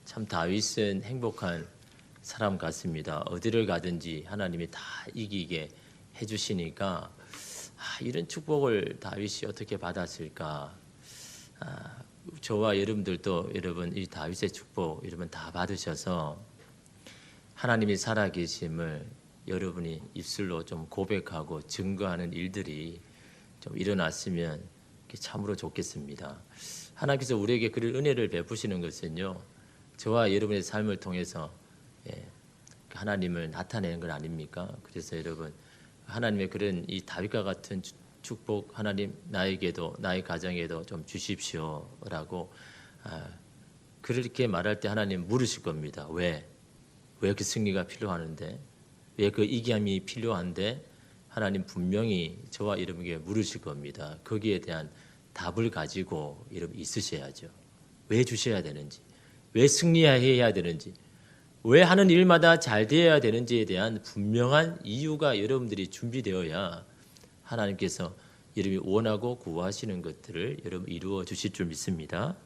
참 다윗은 행복한 사람 같습니다. 어디를 가든지 하나님이 다 이기게 해주시니까 이런 축복을 다윗이 어떻게 받았을까? 저와 여러분들도 여러분 이 다윗의 축복 여러분 다 받으셔서 하나님이 살아계심을 여러분이 입술로 좀 고백하고 증거하는 일들이 좀 일어났으면 참으로 좋겠습니다. 하나님께서 우리에게 그런 은혜를 베푸시는 것은요, 저와 여러분의 삶을 통해서 하나님을 나타내는 건 아닙니까? 그래서 여러분 하나님의 그런 이 다윗과 같은 축복 하나님 나에게도 나의 가정에도 좀 주십시오라고 그렇게 말할 때 하나님 물으실 겁니다. 왜 그 승리가 필요하는데, 왜 그 이기함이 필요한데 하나님 분명히 저와 여러분에게 물으실 겁니다. 거기에 대한 답을 가지고 여러분 있으셔야죠. 왜 주셔야 되는지, 왜 승리해야 되는지, 왜 하는 일마다 잘 되어야 되는지에 대한 분명한 이유가 여러분들이 준비되어야 하나님께서 여러분이 원하고 구하시는 것들을 여러분 이루어 주실 줄 믿습니다.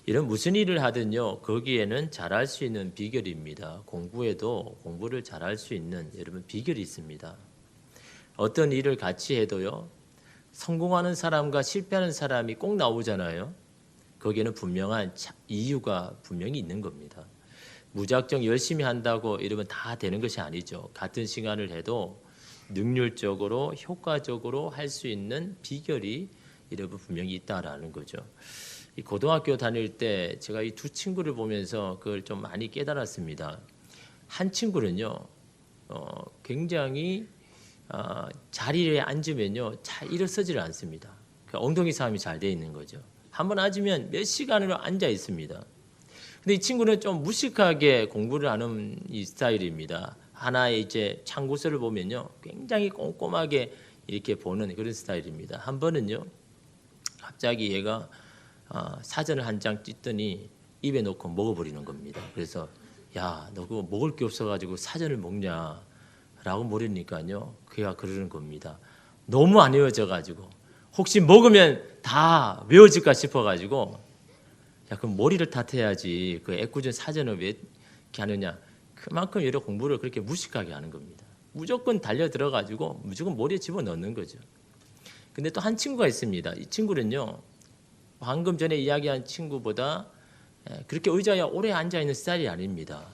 이런 무슨 일을 하든요, 거기에는 잘할 수 있는 비결입니다. 공부에도 공부를 잘할 수 있는 여러분 비결이 있습니다. 어떤 일을 같이 해도요, 성공하는 사람과 실패하는 사람이 꼭 나오잖아요. 거기에는 분명한 이유가 분명히 있는 겁니다. 무작정 열심히 한다고 여러분 다 되는 것이 아니죠. 같은 시간을 해도 능률적으로 효과적으로 할 수 있는 비결이 여러분 분명히 있다라는 거죠. 이 고등학교 다닐 때 제가 이 두 친구를 보면서 그걸 좀 많이 깨달았습니다. 한 친구는요, 굉장히 자리에 앉으면요 잘 일어서지를 않습니다. 그러니까 엉덩이 싸움이 잘 돼 있는 거죠. 한번 앉으면 몇 시간으로 앉아 있습니다. 근데 이 친구는 좀 무식하게 공부를 하는 이 스타일입니다. 하나의 이제 참고서를 보면요 굉장히 꼼꼼하게 이렇게 보는 그런 스타일입니다. 한 번은요 갑자기 얘가 사전을 한 장 찢더니 입에 넣고 먹어버리는 겁니다. 그래서 야, 너 그거 먹을 게 없어가지고 사전을 먹냐라고 물으니까요 그가 그러는 겁니다. 너무 안 외워져가지고 혹시 먹으면 다 외워질까 싶어가지고 야, 그럼 머리를 탓해야지 그 애꿎은 사전을 왜 이렇게 하느냐. 그만큼 여러 공부를 그렇게 무식하게 하는 겁니다. 무조건 달려 들어가지고 무조건 머리에 집어넣는 거죠. 근데 또 한 친구가 있습니다. 이 친구는요 방금 전에 이야기한 친구보다 그렇게 의자에 오래 앉아있는 스타일이 아닙니다.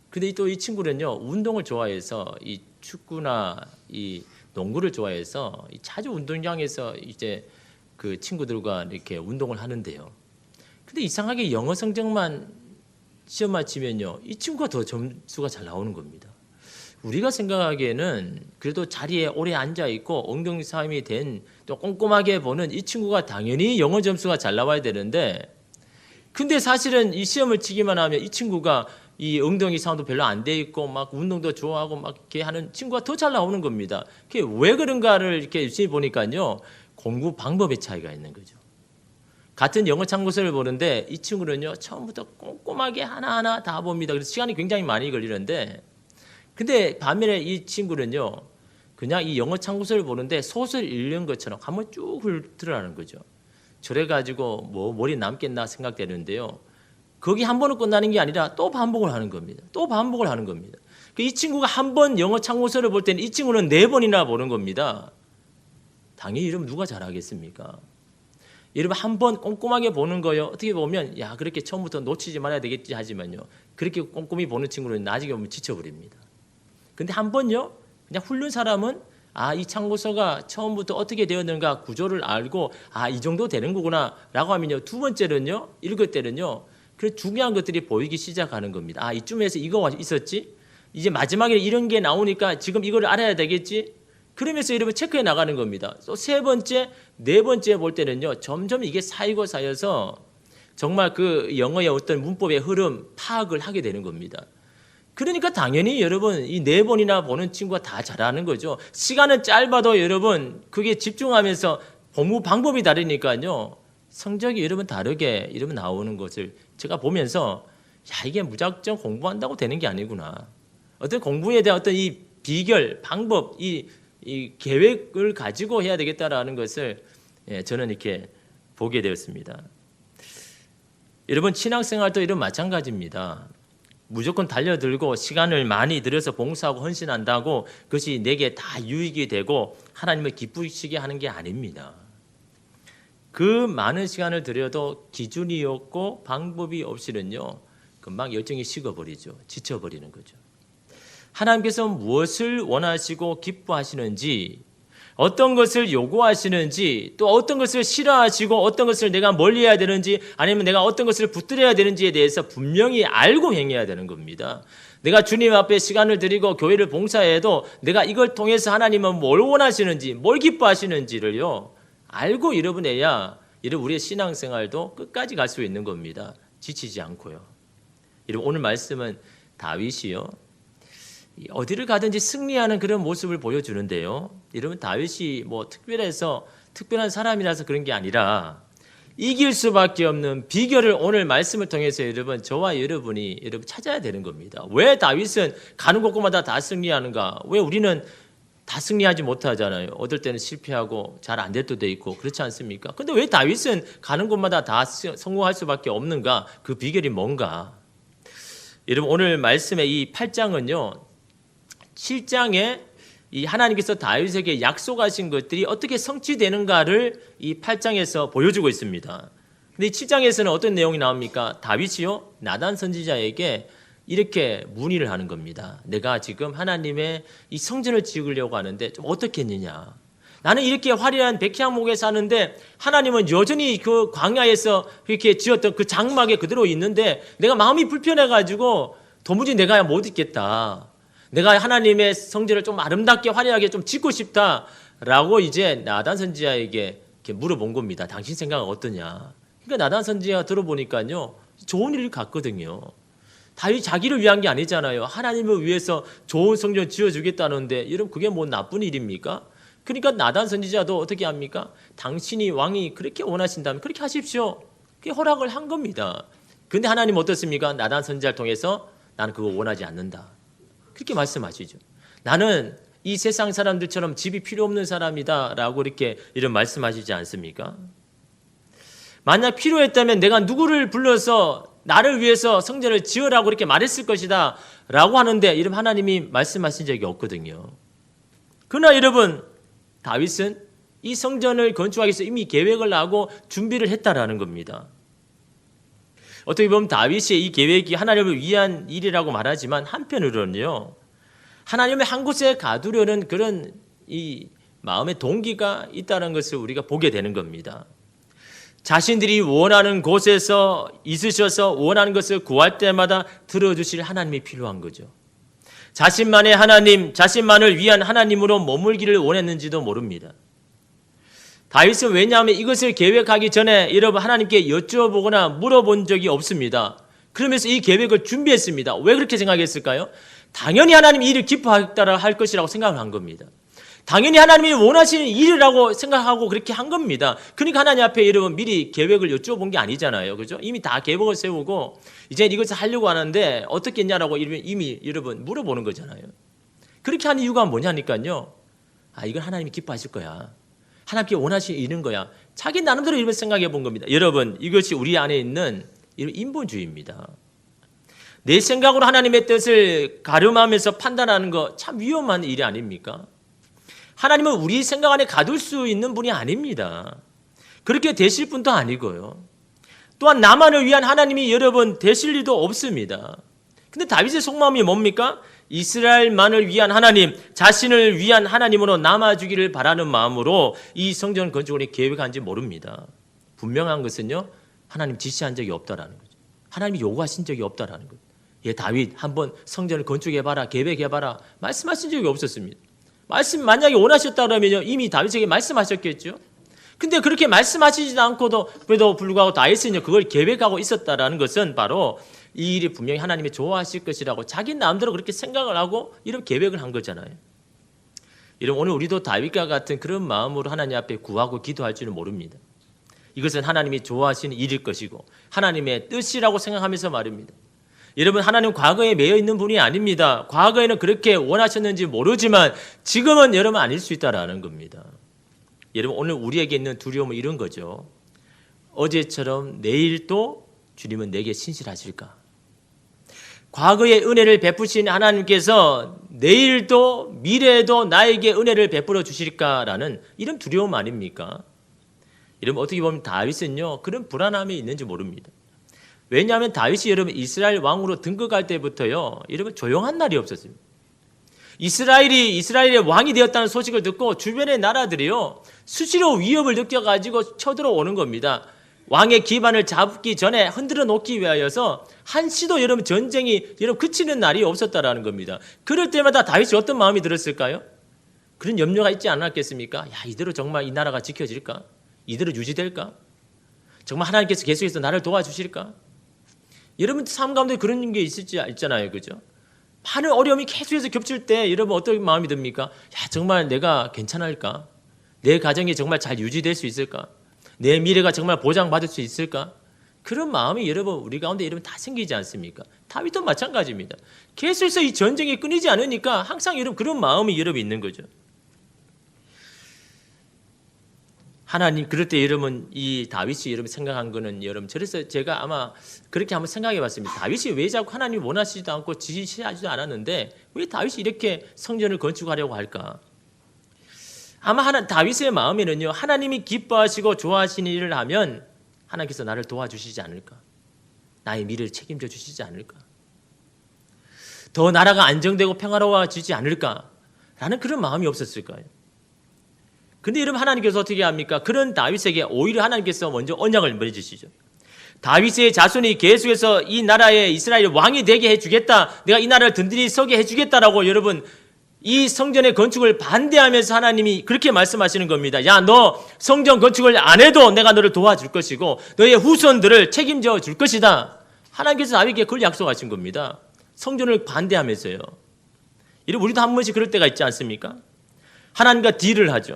근데 또 이 친구는요 운동을 좋아해서 이 축구나 이 농구를 좋아해서 자주 운동장에서 이제 그 친구들과 이렇게 운동을 하는데요. 근데 이상하게 영어 성적만 시험만 치면요 이 친구가 더 점수가 잘 나오는 겁니다. 우리가 생각하기에는 그래도 자리에 오래 앉아 있고 엉덩이 싸움이 된 또 꼼꼼하게 보는 이 친구가 당연히 영어 점수가 잘 나와야 되는데, 근데 사실은 이 시험을 치기만 하면 이 친구가 이 엉덩이 싸움도 별로 안 돼 있고 막 운동도 좋아하고 막 이렇게 하는 친구가 더 잘 나오는 겁니다. 그게 왜 그런가를 이렇게 유심히 보니까요 공부 방법의 차이가 있는 거죠. 같은 영어 참고서를 보는데 이 친구는요 처음부터 꼼꼼하게 하나하나 다 봅니다. 그래서 시간이 굉장히 많이 걸리는데, 근데 반면에 이 친구는요 그냥 이 영어 참고서를 보는데 소설 읽는 것처럼 한번 쭉 훑으라는 거죠. 저래가지고 뭐 머리 남겠나 생각되는데요, 거기 한 번은 끝나는 게 아니라 또 반복을 하는 겁니다. 또 반복을 하는 겁니다. 이 친구가 한 번 영어 참고서를 볼 때는 이 친구는 4번이나 보는 겁니다. 당연히 여러분 누가 잘하겠습니까? 여러분 한 번 꼼꼼하게 보는 거요 어떻게 보면 야 그렇게 처음부터 놓치지 말아야 되겠지 하지만요 그렇게 꼼꼼히 보는 친구는 나중에 보면 지쳐버립니다. 근데 한 번요 그냥 훑는 사람은 이 참고서가 처음부터 어떻게 되었는가 구조를 알고 이 정도 되는 거구나 라고 하면요 두 번째는요 읽을 때는요 그 중요한 것들이 보이기 시작하는 겁니다. 이쯤에서 이거 있었지, 이제 마지막에 이런 게 나오니까 지금 이걸 알아야 되겠지, 그러면서 여러분 체크해 나가는 겁니다. 또 세 번째, 네 번째 볼 때는요 점점 이게 쌓여서 정말 그 영어의 어떤 문법의 흐름 파악을 하게 되는 겁니다. 그러니까 당연히 여러분 이 4번이나 보는 친구가 다 잘하는 거죠. 시간은 짧아도 여러분 그게 집중하면서 공부 방법이 다르니까요 성적이 여러분 다르게 여러분 나오는 것을 제가 보면서 야 이게 무작정 공부한다고 되는 게 아니구나. 어떤 공부에 대한 어떤 이 비결, 방법, 이 계획을 가지고 해야 되겠다라는 것을 저는 이렇게 보게 되었습니다. 여러분 신앙생활도 이런 마찬가지입니다. 무조건 달려들고 시간을 많이 들여서 봉사하고 헌신한다고 그것이 내게 다 유익이 되고 하나님을 기쁘시게 하는 게 아닙니다. 그 많은 시간을 들여도 기준이 없고 방법이 없이는요, 금방 열정이 식어버리죠. 지쳐버리는 거죠. 하나님께서 무엇을 원하시고 기뻐하시는지, 어떤 것을 요구하시는지, 또 어떤 것을 싫어하시고 어떤 것을 내가 멀리해야 되는지, 아니면 내가 어떤 것을 붙들어야 되는지에 대해서 분명히 알고 행해야 되는 겁니다. 내가 주님 앞에 시간을 드리고 교회를 봉사해도 내가 이걸 통해서 하나님은 뭘 원하시는지, 뭘 기뻐하시는지를요 알고 여러분해야 여러분 우리의 신앙생활도 끝까지 갈 수 있는 겁니다. 지치지 않고요. 여러분 오늘 말씀은 다윗이요, 어디를 가든지 승리하는 그런 모습을 보여주는데요. 여러분 다윗이 뭐 특별한 사람이라서 그런 게 아니라 이길 수밖에 없는 비결을 오늘 말씀을 통해서 여러분 저와 여러분이 찾아야 되는 겁니다. 왜 다윗은 가는 곳곳마다 다 승리하는가? 왜 우리는 다 승리하지 못하잖아요. 어떨 때는 실패하고 잘 안 될 때도 있고 그렇지 않습니까? 근데 왜 다윗은 가는 곳마다 다 성공할 수밖에 없는가? 그 비결이 뭔가? 여러분 오늘 말씀의 이 8장은요. 7장에 이 하나님께서 다윗에게 약속하신 것들이 어떻게 성취되는가를 이 8장에서 보여주고 있습니다. 근데 이 7장에서는 어떤 내용이 나옵니까? 다윗이요, 나단 선지자에게 이렇게 문의를 하는 겁니다. 내가 지금 하나님의 이 성전을 지으려고 하는데 좀 어떻게 했느냐? 나는 이렇게 화려한 백향목에 사는데 하나님은 여전히 그 광야에서 이렇게 지었던 그 장막에 그대로 있는데 내가 마음이 불편해가지고 도무지 내가 못 있겠다. 내가 하나님의 성전을 좀 아름답게 화려하게 좀 짓고 싶다라고 이제 나단 선지자에게 이렇게 물어본 겁니다. 당신 생각은 어떠냐? 그러니까 나단 선지자가 들어보니까요, 좋은 일 같거든요. 다윗 자기를 위한 게 아니잖아요. 하나님을 위해서 좋은 성전 지어주겠다는데 여러분 그게 뭐 나쁜 일입니까? 그러니까 나단 선지자도 어떻게 합니까? 당신이 왕이 그렇게 원하신다면 그렇게 하십시오. 그게 허락을 한 겁니다. 근데 하나님 어떻습니까? 나단 선지자를 통해서 나는 그거 원하지 않는다. 그렇게 말씀하시죠. 나는 이 세상 사람들처럼 집이 필요 없는 사람이다 라고 이런 말씀하시지 않습니까? 만약 필요했다면 내가 누구를 불러서 나를 위해서 성전을 지으라고 이렇게 말했을 것이다 라고 하는데 이런 하나님이 말씀하신 적이 없거든요. 그러나 여러분 다윗은 이 성전을 건축하기 위해서 이미 계획을 하고 준비를 했다라는 겁니다. 어떻게 보면 다윗의 이 계획이 하나님을 위한 일이라고 말하지만 한편으로는요, 하나님의 한 곳에 가두려는 그런 이 마음의 동기가 있다는 것을 우리가 보게 되는 겁니다. 자신들이 원하는 곳에서 있으셔서 원하는 것을 구할 때마다 들어주실 하나님이 필요한 거죠. 자신만의 하나님, 자신만을 위한 하나님으로 머물기를 원했는지도 모릅니다. 다윗은 왜냐하면 이것을 계획하기 전에 여러분 하나님께 여쭤보거나 물어본 적이 없습니다. 그러면서 이 계획을 준비했습니다. 왜 그렇게 생각했을까요? 당연히 하나님이 이를 기뻐하겠다 할 것이라고 생각을 한 겁니다. 당연히 하나님이 원하시는 일이라고 생각하고 그렇게 한 겁니다. 그러니까 하나님 앞에 여러분 미리 계획을 여쭤본 게 아니잖아요. 그죠? 이미 다 계획을 세우고 이제 이것을 하려고 하는데 어떻게 했냐라고 이미 여러분 물어보는 거잖아요. 그렇게 하는 이유가 뭐냐니까요. 이건 하나님이 기뻐하실 거야. 하나님께 원하시는 일인 거야. 자기 나름대로 이렇게 생각해 본 겁니다. 여러분 이것이 우리 안에 있는 인본주의입니다. 내 생각으로 하나님의 뜻을 가름하면서 판단하는 거 참 위험한 일이 아닙니까? 하나님은 우리 생각 안에 가둘 수 있는 분이 아닙니다. 그렇게 되실 분도 아니고요. 또한 나만을 위한 하나님이 여러분 되실 리도 없습니다. 근데 다윗의 속마음이 뭡니까? 이스라엘만을 위한 하나님, 자신을 위한 하나님으로 남아주기를 바라는 마음으로 이 성전 건축을 계획한지 모릅니다. 분명한 것은요, 하나님 지시한 적이 없다라는 거죠. 하나님이 요구하신 적이 없다라는 거죠. 다윗 한번 성전을 건축해봐라, 계획해봐라 말씀하신 적이 없었습니다. 만약에 원하셨다 그러면 이미 다윗에게 말씀하셨겠죠. 근데 그렇게 말씀하시지도 않고도 그래도 불구하고 다윗은 그걸 계획하고 있었다라는 것은 바로 이 일이 분명히 하나님이 좋아하실 것이라고 자기 마음대로 그렇게 생각을 하고 이런 계획을 한 거잖아요. 오늘 우리도 다윗과 같은 그런 마음으로 하나님 앞에 구하고 기도할 줄은 모릅니다. 이것은 하나님이 좋아하시는 일일 것이고 하나님의 뜻이라고 생각하면서 말입니다. 여러분 하나님 과거에 매여 있는 분이 아닙니다. 과거에는 그렇게 원하셨는지 모르지만 지금은 여러분 아닐 수 있다라는 겁니다. 여러분 오늘 우리에게 있는 두려움은 이런 거죠. 어제처럼 내일도 주님은 내게 신실하실까? 과거의 은혜를 베푸신 하나님께서 내일도 미래에도 나에게 은혜를 베풀어 주실까라는 이런 두려움 아닙니까? 이러면 어떻게 보면 다윗은요, 그런 불안함이 있는지 모릅니다. 왜냐하면 다윗이 여러분 이스라엘 왕으로 등극할 때부터요, 여러분 조용한 날이 없었습니다. 이스라엘의 왕이 되었다는 소식을 듣고 주변의 나라들이요, 수시로 위협을 느껴가지고 쳐들어오는 겁니다. 왕의 기반을 잡기 전에 흔들어 놓기 위하여서 한시도 여러분 전쟁이 여러분 그치는 날이 없었다라는 겁니다. 그럴 때마다 다윗이 어떤 마음이 들었을까요? 그런 염려가 있지 않았겠습니까? 야, 이대로 정말 이 나라가 지켜질까? 이대로 유지될까? 정말 하나님께서 계속해서 나를 도와주실까? 여러분 삶 가운데 그런 게 있잖아요, 그죠? 많은 어려움이 계속해서 겹칠 때 여러분 어떤 마음이 듭니까? 야, 정말 내가 괜찮을까? 내 가정이 정말 잘 유지될 수 있을까? 내 미래가 정말 보장받을 수 있을까? 그런 마음이 여러분 우리 가운데 여러분 다 생기지 않습니까? 다윗도 마찬가지입니다. 계속해서 이 전쟁이 끊이지 않으니까 항상 여러분 그런 마음이 여러분 있는 거죠. 하나님, 그럴 때 여러분 이 다윗이 여러분 생각한 거는 여러분, 그래서 제가 아마 그렇게 한번 생각해 봤습니다. 다윗이 왜 자꾸 하나님 원하시지도 않고 지시하지도 않았는데 왜 다윗이 이렇게 성전을 건축하려고 할까? 아마 다윗의 마음에는요, 하나님이 기뻐하시고 좋아하시는 일을 하면 하나님께서 나를 도와주시지 않을까? 나의 미래를 책임져 주시지 않을까? 더 나라가 안정되고 평화로워지지 않을까? 라는 그런 마음이 없었을까요? 근데 여러분 하나님께서 어떻게 합니까? 그런 다윗에게 오히려 하나님께서 먼저 언약을 맺으시죠. 다윗의 자손이 계속해서 이 나라의 이스라엘 왕이 되게 해주겠다, 내가 이 나라를 든든히 서게 해주겠다라고 여러분 이 성전의 건축을 반대하면서 하나님이 그렇게 말씀하시는 겁니다. 야, 너 성전 건축을 안 해도 내가 너를 도와줄 것이고 너의 후손들을 책임져 줄 것이다. 하나님께서 다윗에게 그걸 약속하신 겁니다. 성전을 반대하면서요. 이러면 우리도 한 번씩 그럴 때가 있지 않습니까? 하나님과 딜을 하죠.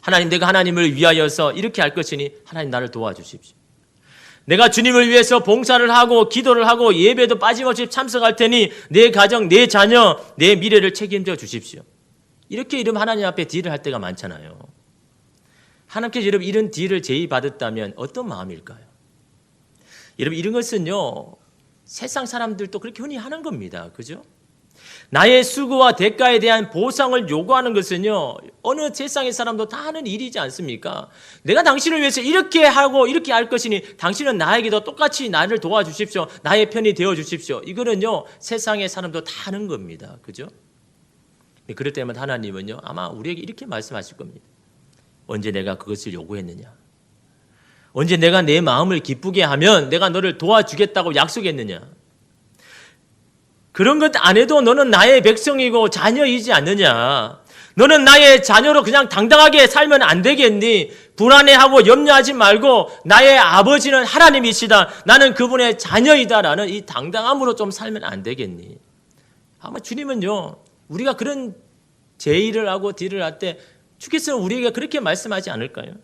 하나님, 내가 하나님을 위하여서 이렇게 할 것이니 하나님 나를 도와주십시오. 내가 주님을 위해서 봉사를 하고 기도를 하고 예배도 빠짐없이 참석할 테니 내 가정, 내 자녀, 내 미래를 책임져 주십시오. 이렇게 이러면 하나님 앞에 딜을 할 때가 많잖아요. 하나님께서 여러분 이런 딜을 제의받았다면 어떤 마음일까요? 여러분 이런 것은요, 세상 사람들도 그렇게 흔히 하는 겁니다. 그죠? 나의 수고와 대가에 대한 보상을 요구하는 것은요, 어느 세상의 사람도 다 하는 일이지 않습니까? 내가 당신을 위해서 이렇게 하고 이렇게 할 것이니 당신은 나에게도 똑같이 나를 도와주십시오. 나의 편이 되어주십시오. 이거는요, 세상의 사람도 다 하는 겁니다. 그죠? 그럴 때면 하나님은요, 아마 우리에게 이렇게 말씀하실 겁니다. 언제 내가 그것을 요구했느냐? 언제 내가 내 마음을 기쁘게 하면 내가 너를 도와주겠다고 약속했느냐? 그런 것 안 해도 너는 나의 백성이고 자녀이지 않느냐? 너는 나의 자녀로 그냥 당당하게 살면 안 되겠니? 불안해하고 염려하지 말고 나의 아버지는 하나님이시다, 나는 그분의 자녀이다라는 이 당당함으로 좀 살면 안 되겠니? 아마 주님은요, 우리가 그런 제의를 하고 딜을 할 때 주께서 우리에게 그렇게 말씀하지 않을까요?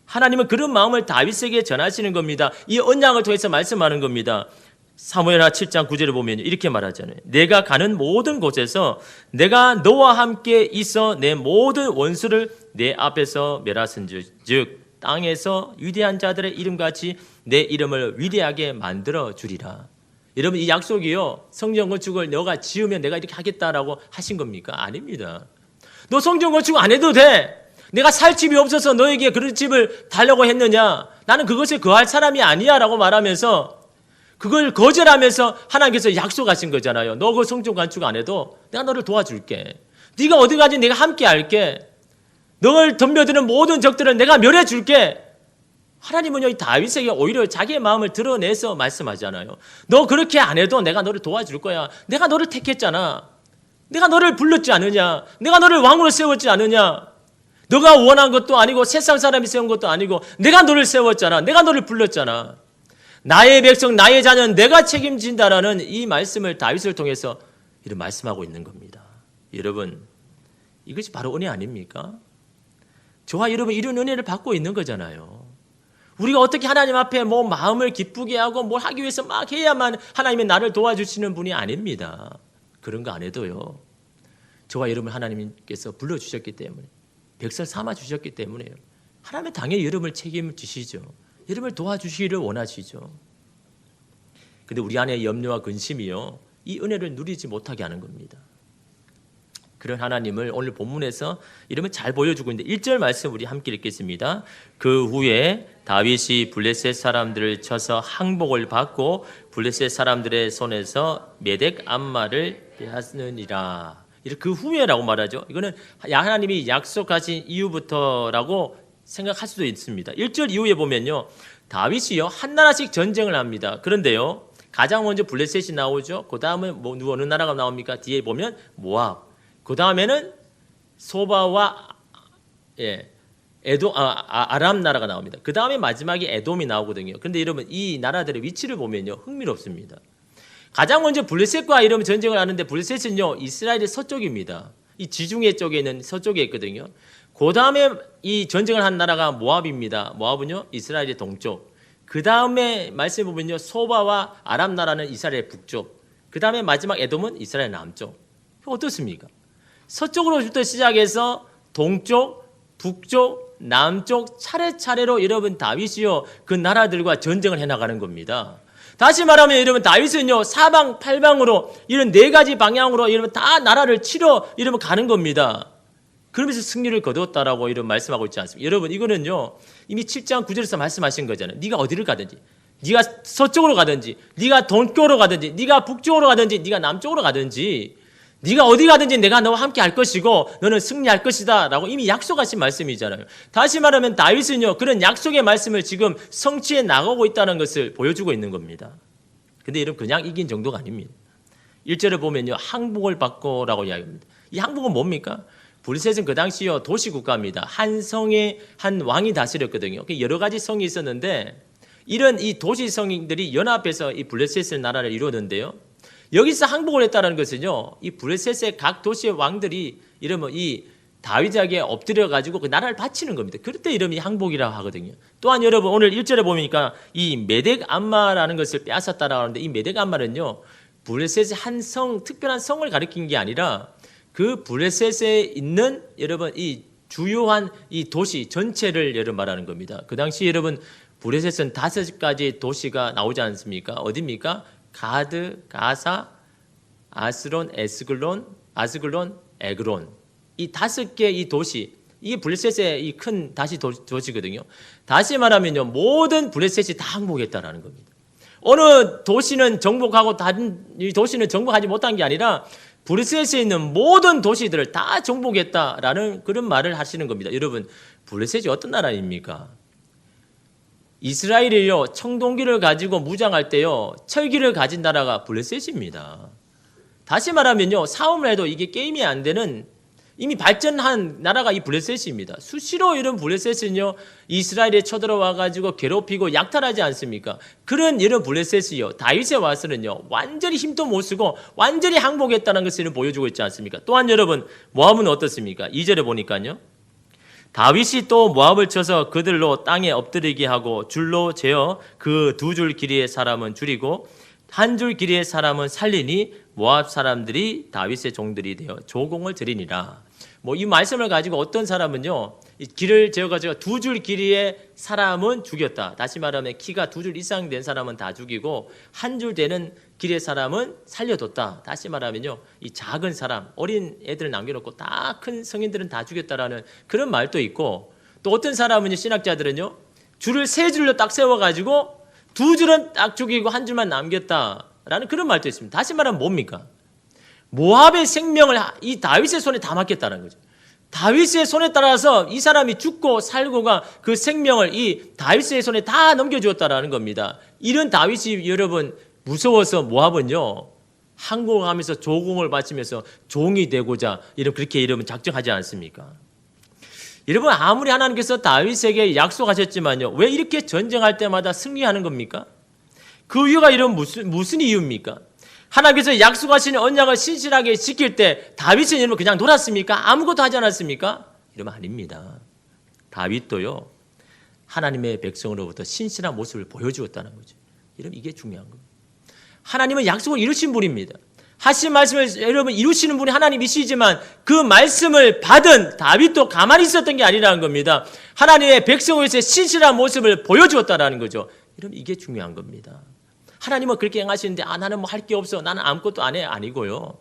하나님은 그런 마음을 다윗에게 전하시는 겁니다. 이 언약을 통해서 말씀하는 겁니다. 사무엘하 7장 9절을 보면 이렇게 말하잖아요. 내가 가는 모든 곳에서 내가 너와 함께 있어 내 모든 원수를 내 앞에서 멸하신즉, 즉 땅에서 위대한 자들의 이름같이 내 이름을 위대하게 만들어 주리라. 여러분 이 약속이요, 성전 건축을 너가 지으면 내가 이렇게 하겠다라고 하신 겁니까? 아닙니다. 너 성전 건축 안 해도 돼. 내가 살 집이 없어서 너에게 그런 집을 달라고 했느냐? 나는 그것에 거할 사람이 아니야 라고 말하면서 그걸 거절하면서 하나님께서 약속하신 거잖아요. 너 그 성전 건축 안 해도 내가 너를 도와줄게. 네가 어디 가지 내가 함께 할게. 널 덤벼드는 모든 적들은 내가 멸해줄게. 하나님은요, 이 다윗에게 오히려 자기의 마음을 드러내서 말씀하잖아요. 너 그렇게 안 해도 내가 너를 도와줄 거야. 내가 너를 택했잖아. 내가 너를 불렀지 않느냐. 내가 너를 왕으로 세웠지 않느냐. 너가 원한 것도 아니고 세상 사람이 세운 것도 아니고 내가 너를 세웠잖아. 내가 너를 불렀잖아. 나의 백성, 나의 자녀는 내가 책임진다라는 이 말씀을 다윗을 통해서 이런 말씀하고 있는 겁니다. 여러분, 이것이 바로 은혜 아닙니까? 저와 여러분 이런 은혜를 받고 있는 거잖아요. 우리가 어떻게 하나님 앞에 뭐 마음을 기쁘게 하고 뭘 하기 위해서 막 해야만 하나님이 나를 도와주시는 분이 아닙니다. 그런 거 안 해도요, 저와 여러분 하나님께서 불러주셨기 때문에, 백성 삼아주셨기 때문에요, 하나님은 당연히 여러분을 책임지시죠. 여러분을 도와주시기를 원하시죠. 근데 우리 안에 염려와 근심이요, 이 은혜를 누리지 못하게 하는 겁니다. 그런 하나님을 오늘 본문에서 이러면 잘 보여주고 있는데 1절 말씀 우리 함께 읽겠습니다. 그 후에 다윗이 블레셋 사람들을 쳐서 항복을 받고 블레셋 사람들의 손에서 메덱 암마를 빼앗느니라. 이렇게 그 후에라고 말하죠. 이거는 하나님이 약속하신 이후부터라고 생각할 수도 있습니다. 1절 이후에 보면요, 다윗이요 한 나라씩 전쟁을 합니다. 그런데요, 가장 먼저 블레셋이 나오죠. 그 다음에 어느 나라가 나옵니까? 뒤에 보면 모압. 그 다음에는 소바와 아람 나라가 나옵니다. 그 다음에 마지막에 에돔이 나오거든요. 그런데 여러분 이 나라들의 위치를 보면요 흥미롭습니다. 가장 먼저 블레셋과 이러면 전쟁을 하는데 블레셋은요 이스라엘의 서쪽입니다. 이 지중해 쪽에 있는 서쪽에 있거든요. 그 다음에 이 전쟁을 한 나라가 모압입니다. 모압은요 이스라엘의 동쪽. 그 다음에 말씀해 보면요 소바와 아람 나라는 이스라엘의 북쪽. 그 다음에 마지막 에돔은 이스라엘 남쪽. 어떻습니까? 서쪽으로부터 시작해서 동쪽, 북쪽, 남쪽 차례차례로 여러분 다윗이요 그 나라들과 전쟁을 해나가는 겁니다. 다시 말하면 여러분 다윗은요 사방 팔방으로 이런 네 가지 방향으로 여러분 다 나라를 치러 여러분 가는 겁니다. 그러면서 승리를 거두었다라고 이런 말씀하고 있지 않습니까? 여러분 이거는요 이미 7장 9절에서 말씀하신 거잖아요. 네가 어디를 가든지, 네가 서쪽으로 가든지, 네가 동쪽으로 가든지, 네가 북쪽으로 가든지, 네가 남쪽으로 가든지, 네가 어디 가든지 내가 너와 함께 할 것이고 너는 승리할 것이다 라고 이미 약속하신 말씀이잖아요. 다시 말하면 다윗은요 그런 약속의 말씀을 지금 성취해 나가고 있다는 것을 보여주고 있는 겁니다. 근데 여러분 그냥 이긴 정도가 아닙니다. 1절에 보면요 항복을 받고 라고 이야기합니다. 이 항복은 뭡니까? 블레셋은 그 당시요 도시국가입니다. 한 성에 한 왕이 다스렸거든요. 여러 가지 성이 있었는데 이런 이 도시성들이 연합해서 이 블레셋의 나라를 이루었는데요. 여기서 항복을 했다는 것은요, 이 블레셋의 각 도시의 왕들이 이러면 이 다윗에게 엎드려 가지고 그 나라를 바치는 겁니다. 그럴 때 이름이 항복이라고 하거든요. 또한 여러분 오늘 1절에 보니까 이 메덱 암마라는 것을 빼앗았다라고 하는데 이 메덱 암마는요, 블레셋의 한 성, 특별한 성을 가리킨 게 아니라 그 블레셋에 있는 여러분 이 주요한 이 도시 전체를 여러분 말하는 겁니다. 그 당시 여러분 블레셋은 5가지 도시가 나오지 않습니까? 어디입니까? 가드, 가사, 아스론, 아스글론, 에그론. 이 5개 이 도시, 이게 블레셋의 이 큰 도시거든요. 다시 말하면요, 모든 블레셋이 다 항복했다라는 겁니다. 어느 도시는 정복하고 다른 이 도시는 정복하지 못한 게 아니라 블레셋에 있는 모든 도시들을 다 정복했다라는 그런 말을 하시는 겁니다. 여러분, 블레셋이 어떤 나라입니까? 이스라엘이요 청동기를 가지고 무장할 때요 철기를 가진 나라가 블레셋입니다. 다시 말하면요 싸움을 해도 이게 게임이 안 되는 이미 발전한 나라가 이 블레셋입니다. 수시로 이런 블레셋은요 이스라엘에 쳐들어와 가지고 괴롭히고 약탈하지 않습니까? 그런 이런 블레셋이요 다윗에 와서는요 완전히 힘도 못 쓰고 완전히 항복했다는 것을 보여주고 있지 않습니까? 또한 여러분 모압은 어떻습니까? 2절에 보니까요. 다윗이 또 모압을 쳐서 그들로 땅에 엎드리게 하고 줄로 재어 그 2줄 길이의 사람은 줄이고 1줄 길이의 사람은 살리니 모압 사람들이 다윗의 종들이 되어 조공을 드리니라. 이 말씀을 가지고 어떤 사람은요 길을 재어가지고 2줄 길이의 사람은 죽였다. 다시 말하면 키가 2줄 이상 된 사람은 다 죽이고 1줄 되는 길의 사람은 살려뒀다. 다시 말하면요 이 작은 사람 어린 애들을 남겨놓고 다 큰 성인들은 다 죽였다라는 그런 말도 있고, 또 어떤 사람은요 신학자들은요 줄을 3줄로 딱 세워가지고 2줄은 딱 죽이고 1줄만 남겼다라는 그런 말도 있습니다. 다시 말하면 뭡니까? 모압의 생명을 이 다윗의 손에 다 맡겼다는 거죠. 다윗의 손에 따라서 이 사람이 죽고 살고가 그 생명을 이 다윗의 손에 다 넘겨주었다라는 겁니다. 이런 다윗이 여러분 무서워서 모압은요 항복하면서 조공을 바치면서 종이 되고자 그렇게 여러분 작정하지 않습니까? 여러분 아무리 하나님께서 다윗에게 약속하셨지만요 왜 이렇게 전쟁할 때마다 승리하는 겁니까? 그 이유가 이런 무슨 이유입니까? 하나님께서 약속하신 언약을 신실하게 지킬 때 다윗은 여러분 그냥 놀았습니까? 아무것도 하지 않았습니까? 이러면 아닙니다. 다윗도요 하나님의 백성으로부터 신실한 모습을 보여주었다는 거죠. 여러분 이게 중요한 겁니다. 하나님은 약속을 이루신 분입니다. 하신 말씀을 여러분 이루시는 분이 하나님이시지만 그 말씀을 받은 다윗도 가만히 있었던 게 아니라는 겁니다. 하나님의 백성으로서의 신실한 모습을 보여주었다라는 거죠. 여러분 이게 중요한 겁니다. 하나님은 그렇게 행하시는데 나는 뭐 할 게 없어. 나는 아무것도 안 해. 아니고요.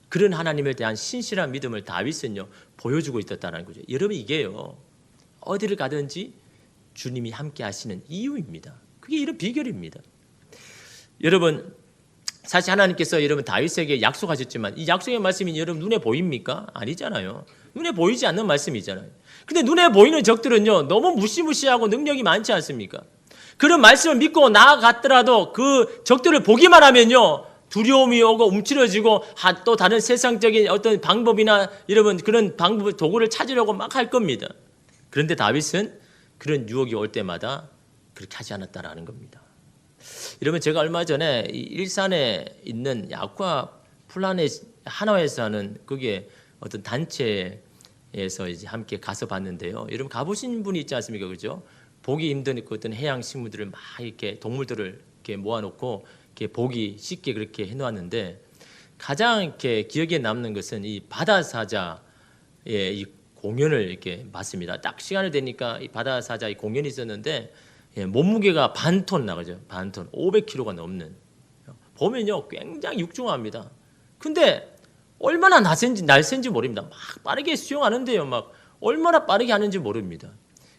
그런 하나님에 대한 신실한 믿음을 다윗은요 보여주고 있었다는 거죠. 여러분 이게요 어디를 가든지 주님이 함께 하시는 이유입니다. 그게 이런 비결입니다. 여러분 사실 하나님께서 여러분 다윗에게 약속하셨지만 이 약속의 말씀이 여러분 눈에 보입니까? 아니잖아요. 눈에 보이지 않는 말씀이잖아요. 근데 눈에 보이는 적들은요 너무 무시무시하고 능력이 많지 않습니까? 그런 말씀을 믿고 나아갔더라도 그 적들을 보기만 하면요 두려움이 오고 움츠러지고 또 다른 세상적인 어떤 방법이나 여러분 그런 방법 도구를 찾으려고 막 할 겁니다. 그런데 다윗은 그런 유혹이 올 때마다 그렇게 하지 않았다라는 겁니다. 여러분 제가 얼마 전에 이 일산에 있는 아쿠아 플라넷 하나회에서 하는 그게 어떤 단체에서 이제 함께 가서 봤는데요. 여러분 가보신 분이 있지 않습니까, 그죠? 보기 힘든 그 어떤 해양 식물들을 막 이렇게 동물들을 이렇게 모아놓고 이렇게 보기 쉽게 그렇게 해놓았는데 가장 이렇게 기억에 남는 것은 이 바다사자의 이 공연을 이렇게 봤습니다. 딱 시간을 되니까 이 바다사자의 공연이 있었는데 몸무게가 반 톤 나가죠. 반 톤, 500kg가 넘는. 보면요 굉장히 육중합니다. 근데 얼마나 날쌘지 모릅니다. 막 빠르게 수영하는데요. 막 얼마나 빠르게 하는지 모릅니다.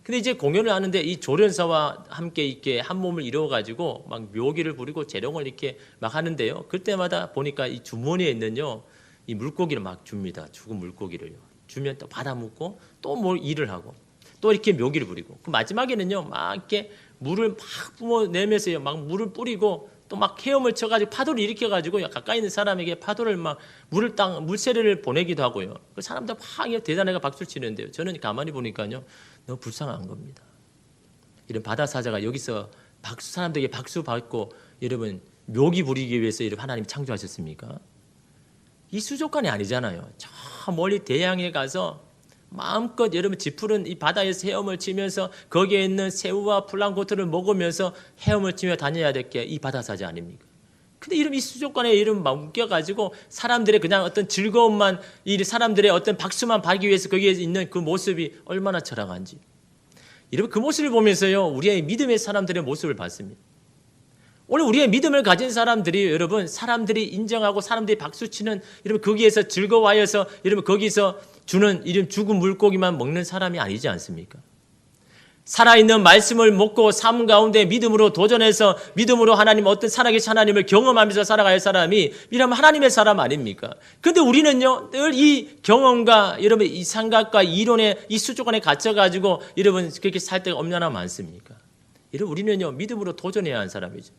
근데 이제 공연을 하는데 이 조련사와 함께 이렇게 한 몸을 이루어가지고 막 묘기를 부리고 재롱을 이렇게 막 하는데요. 그때마다 보니까 이 주머니에 있는요 이 물고기를 막 줍니다. 죽은 물고기를요. 주면 또 받아 먹고 또 뭘 일을 하고 또 이렇게 묘기를 부리고 그 마지막에는요 막 이렇게 물을 막 뿜어내면서요 막 물을 뿌리고 또 막 헤엄을 쳐가지고 파도를 일으켜가지고 가까이 있는 사람에게 파도를 막 물세례를 보내기도 하고요. 그 사람들 막 대단하게 박수를 치는데요. 저는 가만히 보니까요 너무 불쌍한 겁니다. 이런 바다사자가 여기서 사람들에게 박수 받고 여러분 묘기 부리기 위해서 이런 하나님이 창조하셨습니까? 이 수족관이 아니잖아요. 저 멀리 대양에 가서 마음껏 여러분 짚푸른 이 바다에서 헤엄을 치면서 거기에 있는 새우와 플랑크톤을 먹으면서 헤엄을 치며 다녀야 될 게 이 바다사자 아닙니까? 근데 이 수족관에 이름 묶여가지고 사람들의 그냥 어떤 즐거움만 이 사람들의 어떤 박수만 받기 위해서 거기에 있는 그 모습이 얼마나 처량한지 여러분 그 모습을 보면서요 우리의 믿음의 사람들의 모습을 봤습니다. 오늘 우리의 믿음을 가진 사람들이 여러분 사람들이 인정하고 사람들이 박수치는 여러분 거기에서 즐거워하여서 여러분 거기서 주는 이런 죽은 물고기만 먹는 사람이 아니지 않습니까? 살아있는 말씀을 먹고 삶 가운데 믿음으로 도전해서 믿음으로 하나님 어떤 살아계신 하나님을 경험하면서 살아갈 사람이 이러면 하나님의 사람 아닙니까? 근데 우리는요 늘 이 경험과 여러분 이 생각과 이론에 이 수족관에 갇혀가지고 여러분 그렇게 살 때가 얼마나 많습니까? 여러분 우리는요 믿음으로 도전해야 하는 사람이죠.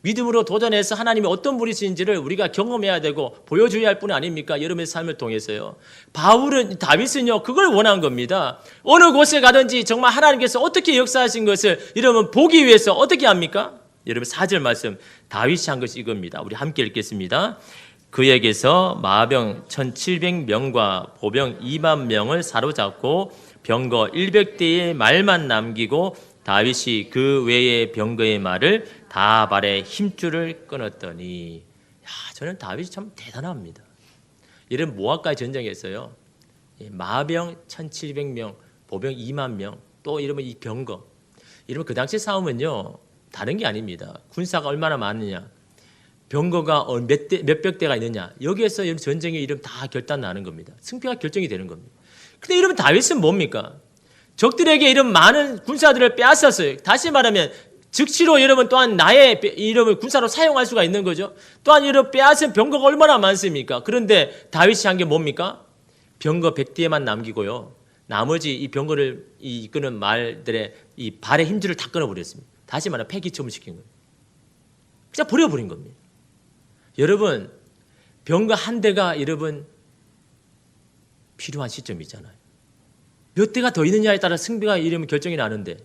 믿음으로 도전해서 하나님이 어떤 분이신지를 우리가 경험해야 되고 보여줘야 할 뿐 아닙니까? 여러분의 삶을 통해서요. 다윗은요 그걸 원한 겁니다. 어느 곳에 가든지 정말 하나님께서 어떻게 역사하신 것을 여러분 보기 위해서 어떻게 합니까? 여러분 4절 말씀 다윗이 한 것이 이겁니다. 우리 함께 읽겠습니다. 그에게서 마병 1700명과 보병 2만 명을 사로잡고 병거 100대의 말만 남기고 다윗이 그 외의 병거의 말을 다 발에 힘줄을 끊었더니 저는 다윗이 참 대단합니다. 이런 모압과의 전쟁에서요 마병 1700명 보병 2만 명 또 이러면 이 병거 이러면 그 당시 싸움은요 다른 게 아닙니다. 군사가 얼마나 많으냐 병거가 몇백 대가 있느냐 여기에서 전쟁의 이름 다 결단 나는 겁니다. 승패가 결정이 되는 겁니다. 근데 이러면 다윗은 뭡니까? 적들에게 이런 많은 군사들을 빼앗았어요. 다시 말하면 즉시로 여러분 또한 나의 이름을 군사로 사용할 수가 있는 거죠. 또한 이런 빼앗은 병거가 얼마나 많습니까? 그런데 다윗이 한 게 뭡니까? 병거 100대만 남기고요. 나머지 이 병거를 이끄는 말들의 이 발의 힘줄을 다 끊어버렸습니다. 다시 말하면 폐기처분 시킨 거예요. 그냥 버려버린 겁니다. 여러분 병거 한 대가 여러분 필요한 시점이잖아요. 몇 대가 더 있느냐에 따라 승비가 이러면 결정이 나는데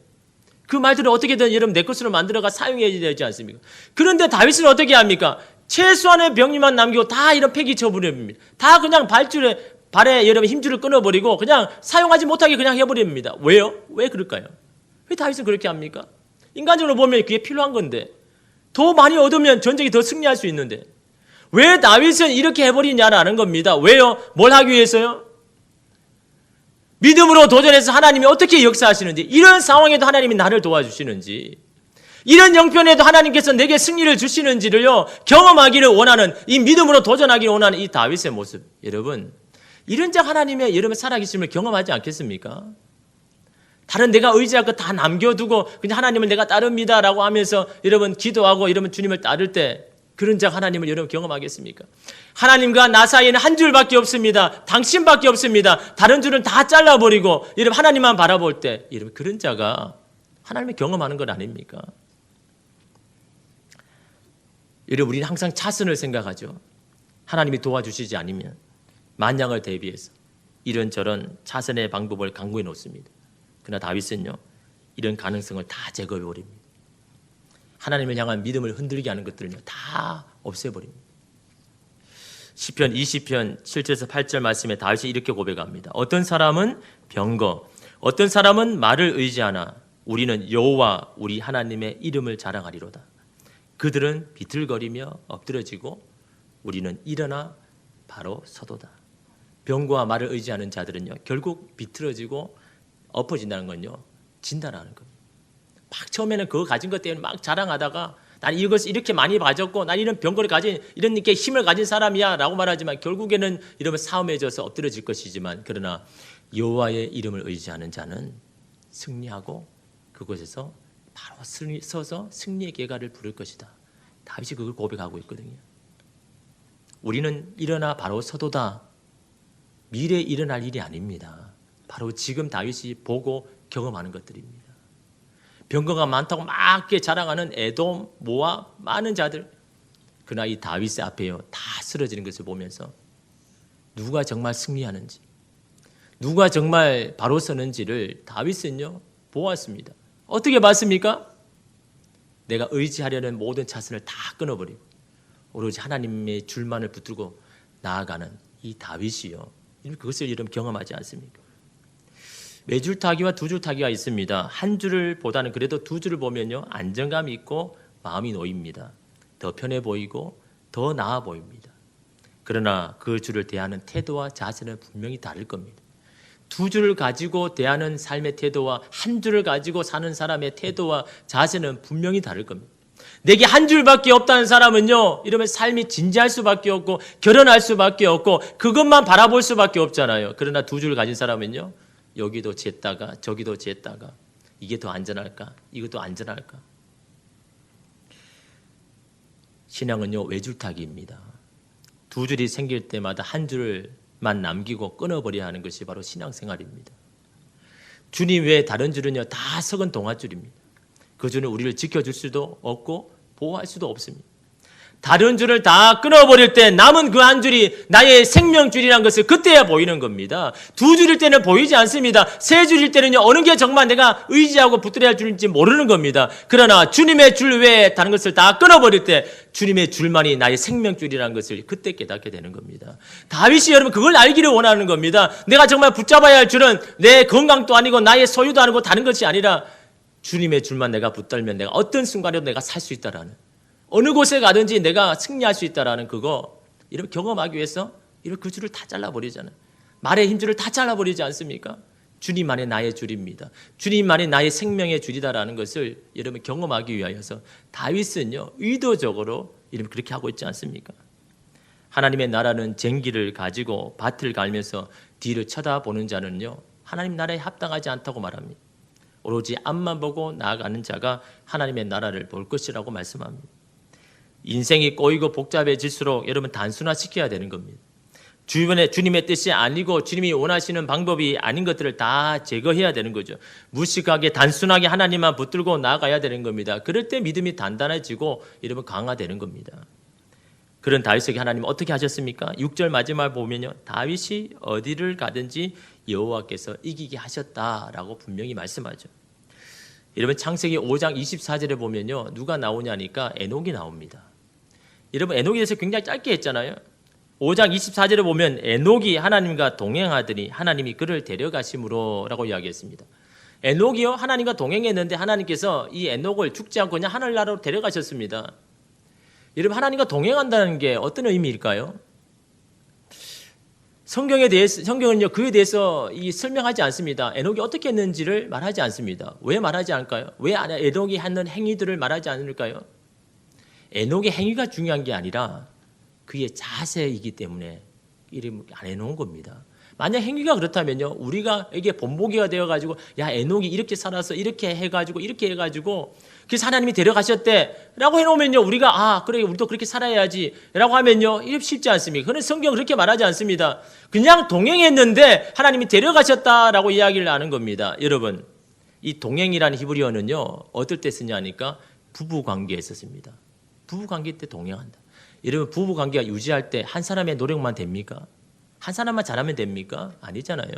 그 말들을 어떻게든 여러분 내 것으로 만들어가 사용해야 되지 않습니까? 그런데 다윗은 어떻게 합니까? 최소한의 병력만 남기고 다 이런 폐기 처분해버립니다. 다 그냥 발에 여러분 힘줄을 끊어버리고 그냥 사용하지 못하게 그냥 해버립니다. 왜요? 왜 그럴까요? 왜 다윗은 그렇게 합니까? 인간적으로 보면 그게 필요한 건데 더 많이 얻으면 전쟁이 더 승리할 수 있는데 왜 다윗은 이렇게 해버리냐라는 겁니다. 왜요? 뭘 하기 위해서요? 믿음으로 도전해서 하나님이 어떻게 역사하시는지 이런 상황에도 하나님이 나를 도와주시는지 이런 형편에도 하나님께서 내게 승리를 주시는지를요 경험하기를 원하는, 이 믿음으로 도전하기를 원하는 이 다윗의 모습, 여러분 이런 자 하나님의 여러분 살아계심을 경험하지 않겠습니까? 다른 내가 의지할 거 다 남겨두고 그냥 하나님을 내가 따릅니다라고 하면서 여러분 기도하고 여러분 주님을 따를 때 그런 자 하나님을 여러분 경험하겠습니까? 하나님과 나 사이에는 한 줄밖에 없습니다. 당신밖에 없습니다. 다른 줄은 다 잘라버리고 여러분 하나님만 바라볼 때 여러분 그런 자가 하나님을 경험하는 건 아닙니까? 여러분 우리는 항상 차선을 생각하죠. 하나님이 도와주시지 않으면 만약을 대비해서 이런저런 차선의 방법을 강구해 놓습니다. 그러나 다윗은요 이런 가능성을 다 제거해 버립니다. 하나님을 향한 믿음을 흔들게 하는 것들은요 다 없애버립니다. 시편 20편 7절에서 8절 말씀에 다윗이 이렇게 고백합니다. 어떤 사람은 병거, 어떤 사람은 말을 의지하나 우리는 여호와 우리 하나님의 이름을 자랑하리로다. 그들은 비틀거리며 엎드러지고 우리는 일어나 바로 서도다. 병거와 말을 의지하는 자들은요 결국 비틀어지고 엎어진다는 건요 진다라는 겁니다. 막 처음에는 그거 가진 것 때문에 막 자랑하다가 난 이것을 이렇게 많이 가졌고 난 이런 병거를 가진 이런 이렇게 힘을 가진 사람이야 라고 말하지만 결국에는 이러면 싸움해져서 엎드러질 것이지만, 그러나 여호와의 이름을 의지하는 자는 승리하고 그곳에서 바로 서서 승리의 계가를 부를 것이다. 다윗이 그걸 고백하고 있거든요. 우리는 일어나 바로 서도다. 미래에 일어날 일이 아닙니다. 바로 지금 다윗이 보고 경험하는 것들입니다. 병거가 많다고 막 자랑하는 에돔, 모압 많은 자들, 그러나 이 다윗의 앞에요 다 쓰러지는 것을 보면서 누가 정말 승리하는지, 누가 정말 바로 서는지를 다윗은요 보았습니다. 어떻게 봤습니까? 내가 의지하려는 모든 차선을 다 끊어버리고 오로지 하나님의 줄만을 붙들고 나아가는 이 다윗이요, 그것을 여러분 경험하지 않습니까? 매줄 타기와 두 줄 타기가 있습니다. 한 줄을 보다는 그래도 두 줄을 보면요 안정감이 있고 마음이 놓입니다. 더 편해 보이고 더 나아 보입니다. 그러나 그 줄을 대하는 태도와 자세는 분명히 다를 겁니다. 두 줄을 가지고 대하는 삶의 태도와 한 줄을 가지고 사는 사람의 태도와 자세는 분명히 다를 겁니다. 내게 한 줄밖에 없다는 사람은요 이러면 삶이 진지할 수밖에 없고 결연할 수밖에 없고 그것만 바라볼 수밖에 없잖아요. 그러나 두 줄을 가진 사람은요 여기도 쟀다가 저기도 쟀다가 이게 더 안전할까? 이것도 안전할까? 신앙은요 외줄타기입니다. 두 줄이 생길 때마다 한 줄만 남기고 끊어버려야 하는 것이 바로 신앙생활입니다. 주님 외에 다른 줄은요 다 석은 동아줄입니다. 그 줄은 우리를 지켜줄 수도 없고 보호할 수도 없습니다. 다른 줄을 다 끊어버릴 때 남은 그 한 줄이 나의 생명줄이라는 것을 그때야 보이는 겁니다. 두 줄일 때는 보이지 않습니다. 세 줄일 때는요 어느 게 정말 내가 의지하고 붙들어야 할 줄인지 모르는 겁니다. 그러나 주님의 줄 외에 다른 것을 다 끊어버릴 때 주님의 줄만이 나의 생명줄이라는 것을 그때 깨닫게 되는 겁니다. 다윗이 여러분 그걸 알기를 원하는 겁니다. 내가 정말 붙잡아야 할 줄은 내 건강도 아니고 나의 소유도 아니고 다른 것이 아니라 주님의 줄만 내가 붙들면 내가 어떤 순간에도 내가 살 수 있다라는, 어느 곳에 가든지 내가 승리할 수 있다라는 그거 이렇게 경험하기 위해서 이렇게 그 줄을 다 잘라버리잖아요. 말의 힘줄을 다 잘라버리지 않습니까? 주님만이 나의 줄입니다. 주님만이 나의 생명의 줄이다라는 것을 여러분 경험하기 위하여서 다윗은요 의도적으로 이렇게 그렇게 하고 있지 않습니까? 하나님의 나라는 쟁기를 가지고 밭을 갈면서 뒤를 쳐다보는 자는요 하나님 나라에 합당하지 않다고 말합니다. 오로지 앞만 보고 나아가는 자가 하나님의 나라를 볼 것이라고 말씀합니다. 인생이 꼬이고 복잡해질수록 여러분 단순화시켜야 되는 겁니다. 주변에 주님의 뜻이 아니고 주님이 원하시는 방법이 아닌 것들을 다 제거해야 되는 거죠. 무식하게 단순하게 하나님만 붙들고 나아가야 되는 겁니다. 그럴 때 믿음이 단단해지고 여러분 강화되는 겁니다. 그런 다윗에게 하나님 어떻게 하셨습니까? 6절 마지막 보면요 다윗이 어디를 가든지 여호와께서 이기게 하셨다라고 분명히 말씀하죠. 여러분 창세기 5장 24절에 보면요 누가 나오냐니까 에녹이 나옵니다. 여러분 에녹에 대해서 굉장히 짧게 했잖아요. 5장 24절에 보면 에녹이 하나님과 동행하더니 하나님이 그를 데려가심으로 라고 이야기했습니다. 에녹이요 하나님과 동행했는데 하나님께서 이 에녹을 죽지 않고 그냥 하늘나라로 데려가셨습니다. 여러분 하나님과 동행한다는 게 어떤 의미일까요? 성경은요 그에 대해서 설명하지 않습니다. 에녹이 어떻게 했는지를 말하지 않습니다. 왜 말하지 않을까요? 왜 에녹이 하는 행위들을 말하지 않을까요? 에녹의 행위가 중요한 게 아니라 그의 자세이기 때문에 이름 안 해놓은 겁니다. 만약 행위가 그렇다면요, 우리가 이게 본보기가 되어가지고, 야, 에녹이 이렇게 살아서 이렇게 해가지고, 그래서 하나님이 데려가셨대. 라고 해놓으면요, 우리가, 그래, 우리도 그렇게 살아야지. 라고 하면요, 이게 쉽지 않습니까? 그런 성경은 그렇게 말하지 않습니다. 그냥 동행했는데 하나님이 데려가셨다라고 이야기를 하는 겁니다. 여러분, 이 동행이라는 히브리어는요, 어떨 때 쓰냐니까 부부 관계에 썼습니다. 부부 관계 때 동행한다. 여러분, 부부 관계가 유지할 때 한 사람의 노력만 됩니까? 한 사람만 잘하면 됩니까? 아니잖아요.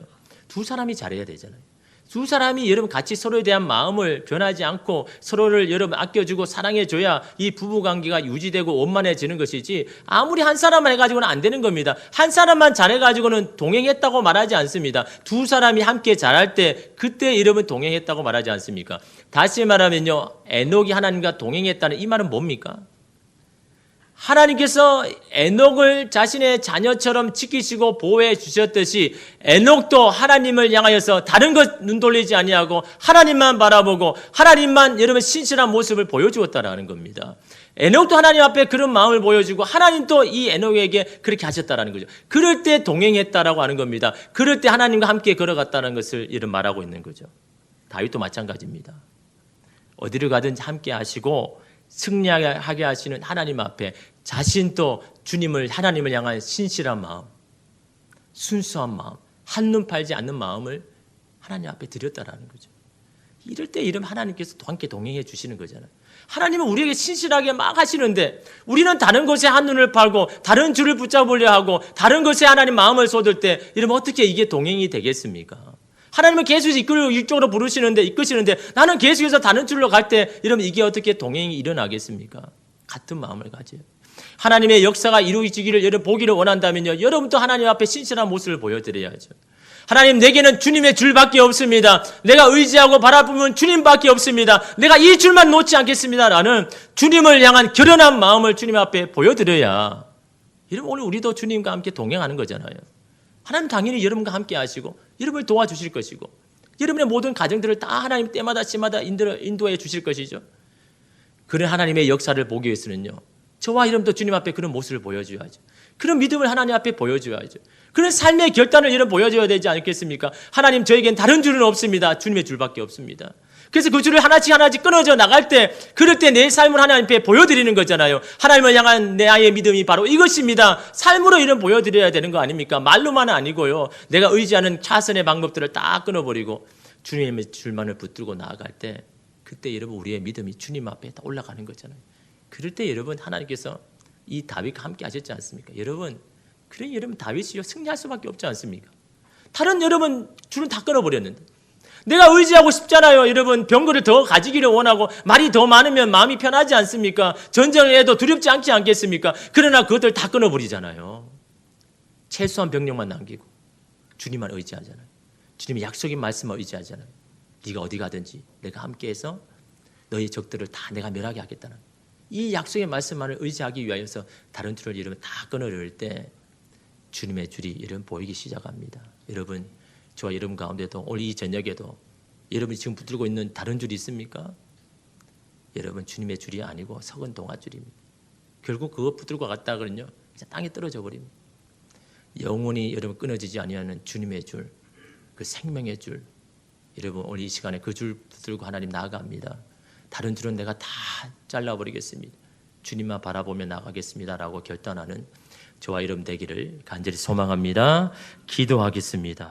두 사람이 잘해야 되잖아요. 두 사람이 여러분 같이 서로에 대한 마음을 변하지 않고 서로를 여러분 아껴주고 사랑해줘야 이 부부관계가 유지되고 원만해지는 것이지, 아무리 한 사람만 해가지고는 안 되는 겁니다. 한 사람만 잘해가지고는 동행했다고 말하지 않습니다. 두 사람이 함께 잘할 때 그때 여러분 동행했다고 말하지 않습니까? 다시 말하면요, 에녹이 하나님과 동행했다는 이 말은 뭡니까? 하나님께서 에녹을 자신의 자녀처럼 지키시고 보호해 주셨듯이 에녹도 하나님을 향하여서 다른 것 눈 돌리지 아니하고 하나님만 바라보고 하나님만 여러분 신실한 모습을 보여주었다라는 겁니다. 에녹도 하나님 앞에 그런 마음을 보여주고 하나님도 이 에녹에게 그렇게 하셨다라는 거죠. 그럴 때 동행했다라고 하는 겁니다. 그럴 때 하나님과 함께 걸어갔다는 것을 이런 말하고 있는 거죠. 다윗도 마찬가지입니다. 어디를 가든지 함께 하시고 승리하게 하시는 하나님 앞에 자신도 하나님을 향한 신실한 마음, 순수한 마음, 한눈 팔지 않는 마음을 하나님 앞에 드렸다라는 거죠. 이럴 때 하나님께서 또 함께 동행해 주시는 거잖아요. 하나님은 우리에게 신실하게 막 하시는데 우리는 다른 것에 한눈을 팔고 다른 줄을 붙잡으려 하고 다른 것에 하나님 마음을 쏟을 때 이러면 어떻게 이게 동행이 되겠습니까? 하나님은 계속해서 이쪽으로 이끄시는데 나는 계속해서 다른 줄로 갈 때 이러면 이게 어떻게 동행이 일어나겠습니까? 같은 마음을 가져요. 하나님의 역사가 이루어지기를 여러분 보기를 원한다면요, 여러분도 하나님 앞에 신실한 모습을 보여드려야죠. 하나님, 내게는 주님의 줄밖에 없습니다. 내가 의지하고 바라보면 주님밖에 없습니다. 내가 이 줄만 놓지 않겠습니다. 라는 주님을 향한 결연한 마음을 주님 앞에 보여드려야, 여러분 오늘 우리도 주님과 함께 동행하는 거잖아요. 하나님 당연히 여러분과 함께 하시고 여러분을 도와주실 것이고 여러분의 모든 가정들을 다 하나님 때마다 시마다 인도해 주실 것이죠. 그런 하나님의 역사를 보기 위해서는요, 저와 여러분도 주님 앞에 그런 모습을 보여줘야죠. 그런 믿음을 하나님 앞에 보여줘야죠. 그런 삶의 결단을 여러분 보여줘야 되지 않겠습니까? 하나님, 저에겐 다른 줄은 없습니다. 주님의 줄밖에 없습니다. 그래서 그 줄을 하나씩 끊어져 나갈 때, 그럴 때 내 삶을 하나님 앞에 보여드리는 거잖아요. 하나님을 향한 내 아이의 믿음이 바로 이것입니다. 삶으로 이런 보여드려야 되는 거 아닙니까? 말로만은 아니고요. 내가 의지하는 차선의 방법들을 다 끊어버리고 주님의 줄만을 붙들고 나아갈 때, 그때 여러분 우리의 믿음이 주님 앞에 다 올라가는 거잖아요. 그럴 때 여러분 하나님께서 이 다윗과 함께 하셨지 않습니까? 여러분 다윗이요 승리할 수밖에 없지 않습니까? 다른 여러분 줄은 다 끊어버렸는데 내가 의지하고 싶잖아요. 여러분 병거를 더 가지기를 원하고 말이 더 많으면 마음이 편하지 않습니까? 전쟁을 해도 두렵지 않지 않겠습니까? 그러나 그것들 다 끊어버리잖아요. 최소한 병력만 남기고 주님만 의지하잖아요. 주님의 약속인 말씀만 의지하잖아요. 네가 어디 가든지 내가 함께해서 너희 적들을 다 내가 멸하게 하겠다는 이 약속의 말씀만을 의지하기 위하여서 다른 줄을 여러분 다 끊어낼 때 주님의 줄이 여러분 보이기 시작합니다. 여러분, 저와 여러분 가운데도 오늘 이 저녁에도 여러분이 지금 붙들고 있는 다른 줄이 있습니까? 여러분 주님의 줄이 아니고 석은 동아줄입니다. 결국 그거 붙들고 갔다 그러면요 땅에 떨어져 버립니다. 영원히 여러분 끊어지지 아니하는 주님의 줄, 그 생명의 줄, 여러분 오늘 이 시간에 그 줄 붙들고 하나님 나아갑니다. 다른 줄은 내가 다 잘라버리겠습니다. 주님만 바라보며 나가겠습니다라고 결단하는 저와 여러분 되기를 간절히 소망합니다. 기도하겠습니다.